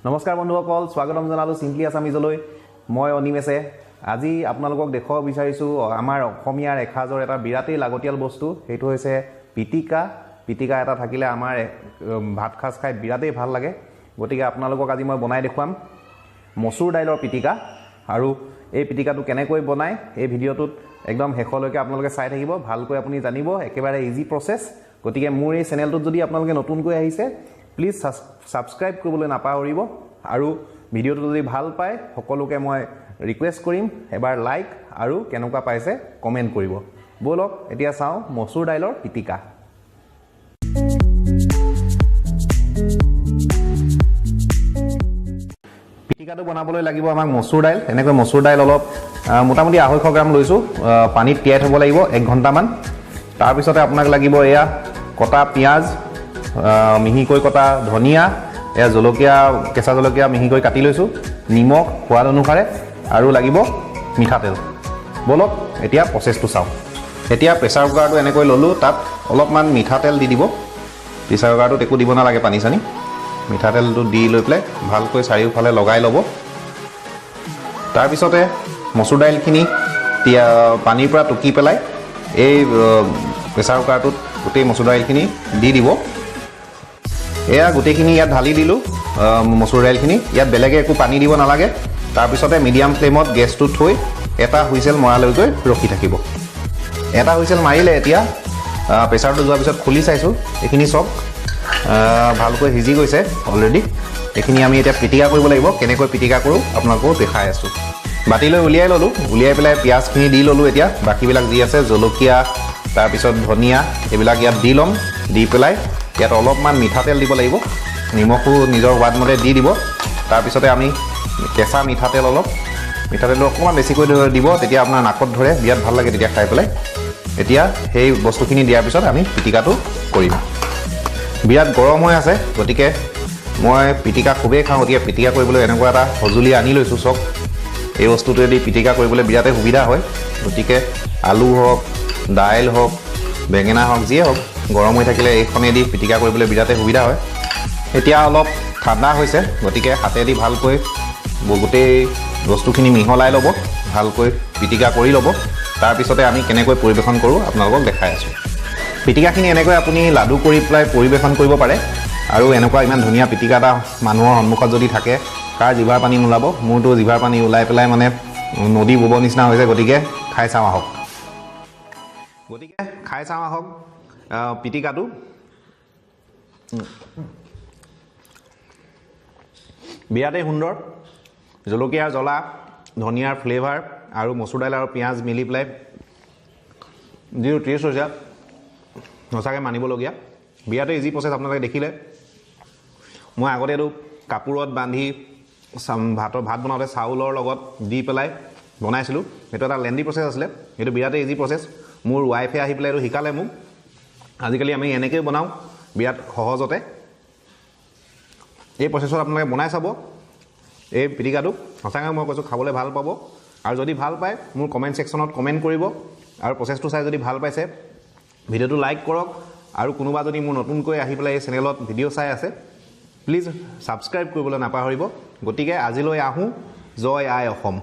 নমস্কাৰ বন্ধুসকল, স্বাগতম জনালো সিম্পলি আসামিজলৈ। মই অনিমেছে আজি আপোনালোকক দেখুৱাব বিচাৰিছো আমাৰ অসমীয়াৰ এখাজৰ এটা বিৰাটেই লাগতিয়াল বস্তু। সেইটো হৈছে পিটিকা। পিটিকা এটা থাকিলে আমাৰ ভাত খাজ খাই বিৰাটেই ভাল লাগে। গতিকে আপোনালোকক আজি মই বনাই দেখুৱাম মচুৰ দাইলৰ পিটিকা। আৰু এই পিটিকাটো কেনেকৈ বনায় এই ভিডিঅ'টোত একদম শেষলৈকে আপোনালোকে চাই থাকিব, ভালকৈ আপুনি জানিব। একেবাৰে ইজি প্ৰচেছ। গতিকে মোৰ এই চেনেলটোত যদি আপোনালোকে নতুনকৈ আহিছে প্লিজ সাবস্ক্ৰাইব কৰিবলৈ নাপাহৰিব। আৰু ভিডিঅ'টো যদি ভাল পায় সকলোকে মই ৰিকুৱেষ্ট কৰিম এবাৰ লাইক আৰু কেনেকুৱা পাইছে কমেণ্ট কৰিব। বলক এতিয়া চাওঁ মচুৰ দাইলৰ পিটিকা। পিটিকাটো বনাবলৈ লাগিব আমাক মচুৰ দাইল। এনেকৈ মচুৰ দাইল অলপ মোটামুটি 250 গ্ৰাম লৈছোঁ। পানীত তিয়াই থ'ব লাগিব 1 ঘণ্টামান। তাৰপিছতে আপোনাক লাগিব এয়া কটা পিঁয়াজ, মিহিকৈ কটা ধনিয়া, এয়া জলকীয়া, কেঁচা জলকীয়া মিহিকৈ কাটি লৈছোঁ, নিমখ সোৱাদ অনুসাৰে আৰু লাগিব মিঠাতেল। বলক এতিয়া প্ৰচেছটো চাওঁ। এতিয়া প্ৰেছাৰ কুকাৰটো এনেকৈ ল'লোঁ, তাত অলপমান মিঠাতেল দি দিব। প্ৰেছাৰ কুকাৰটোত একো দিব নালাগে পানী চানি। মিঠাতেলটো দি লৈ পেলাই ভালকৈ চাৰিওফালে লগাই ল'ব। তাৰপিছতে মচুৰ দাইলখিনি পানীৰ পৰা টুকি পেলাই এই প্ৰেছাৰ কুকাৰটোত গোটেই মচুৰ দাইলখিনি দি দিব। এয়া গোটেইখিনি ইয়াত ঢালি দিলোঁ মচুৰ দাইলখিনি। ইয়াত বেলেগে একো পানী দিব নালাগে। তাৰপিছতে মিডিয়াম ফ্লেমত গেছটো থৈ এটা হুইচেল মৰালৈকে ৰখি থাকিব। এটা হুইচেল মাৰিলে এতিয়া প্ৰেছাৰটো যোৱাৰ পিছত খুলি চাইছোঁ, এইখিনি চব ভালকৈ সিজি গৈছে অলৰেডি। এইখিনি আমি এতিয়া পিটিকা কৰিব লাগিব। কেনেকৈ পিটিকা কৰোঁ আপোনালোকক দেখাই আছোঁ। বাতিলৈ উলিয়াই ল'লোঁ। উলিয়াই পেলাই পিঁয়াজখিনি দি ল'লোঁ। এতিয়া বাকীবিলাক যি আছে জলকীয়া, তাৰপিছত ধনিয়া, এইবিলাক ইয়াত দি ল'ম। দি পেলাই ইয়াত অলপমান মিঠাতেল দিব লাগিব। নিমখো নিজৰ সোৱাদমতে দি দিব। তাৰপিছতে আমি কেঁচা মিঠাতেল মিঠাতেলটো অকণমান বেছিকৈ দিব, তেতিয়া আপোনাৰ নাকত ধৰে, বিৰাট ভাল লাগে তেতিয়া খাই পেলাই। এতিয়া সেই বস্তুখিনি দিয়াৰ পিছত আমি পিটিকাটো কৰিম। বিৰাট গৰম হৈ আছে, গতিকে মই পিটিকা খুবেই খাওঁ। গতিকে পিটিকা কৰিবলৈ এনেকুৱা এটা সঁজুলি আনি লৈছোঁ। চক এই বস্তুটোৱেদি পিটিকা কৰিবলৈ বিৰাটেই সুবিধা হয়। গতিকে আলু হওক, দাইল হওক, বেঙেনা হওক, যিয়ে হওক, গৰম হৈ থাকিলে এইখনেদি পিটিকা কৰিবলৈ বিৰাটেই সুবিধা হয়। এতিয়া অলপ ঠাণ্ডা হৈছে, গতিকে হাতেদি ভালকৈ গোটেই বস্তুখিনি মিহলাই ল'ব, ভালকৈ পিটিকা কৰি ল'ব। তাৰপিছতে আমি কেনেকৈ পৰিৱেশন কৰোঁ আপোনালোকক দেখাই আছোঁ। পিটিকাখিনি এনেকৈ আপুনি লাডু কৰি পেলাই পৰিৱেশন কৰিব পাৰে। আৰু এনেকুৱা ইমান ধুনীয়া পিটিকা এটা মানুহৰ সন্মুখত যদি থাকে, কাৰ জিভাৰ পানী নোলাব? মোৰতো জিভাৰ পানী ওলাই পেলাই মানে নদী বব নিচিনা হৈছে। গতিকে খাই চাওঁ আহক। পিটিকাটো বিৰাটেই সুন্দৰ। জলকীয়াৰ জ্বলা, ধনিয়াৰ ফ্লেভাৰ আৰু মচুৰ দাইল আৰু পিঁয়াজ মিলি পেলাই যিটো টেষ্ট হৈছে সঁচাকৈ মানিবলগীয়া। বিৰাটেই ইজি প্ৰচেছ। আপোনালোকে দেখিলে মই আগতে এইটো কাপোৰত বান্ধি ভাত বনাওঁতে চাউলৰ লগত দি পেলাই বনাইছিলোঁ। সেইটো এটা লেণ্ডি প্ৰচেছ আছিলে। সেইটো বিৰাটেই ইজি প্ৰচেছ। মোৰ ৱাইফে আহি পেলাই এইটো শিকালে মোক। আজিকালি আমি এনেকৈয়ে বনাওঁ বিৰাট সহজতে। এই প্ৰচেছত আপোনালোকে বনাই চাব এই পিটিকাটো। সঁচাকৈ মই কৈছোঁ খাবলৈ ভাল পাব। আৰু যদি ভাল পায় মোৰ কমেণ্ট ছেকশ্যনত কমেণ্ট কৰিব। আৰু প্ৰচেছটো চাই যদি ভাল পাইছে ভিডিঅ'টো লাইক কৰক। আৰু কোনোবা যদি মোৰ নতুনকৈ আহি পেলাই এই চেনেলত ভিডিঅ' চাই আছে প্লিজ ছাবস্ক্ৰাইব কৰিবলৈ নাপাহৰিব। গতিকে আজিলৈ আহোঁ। জয় আই অসম।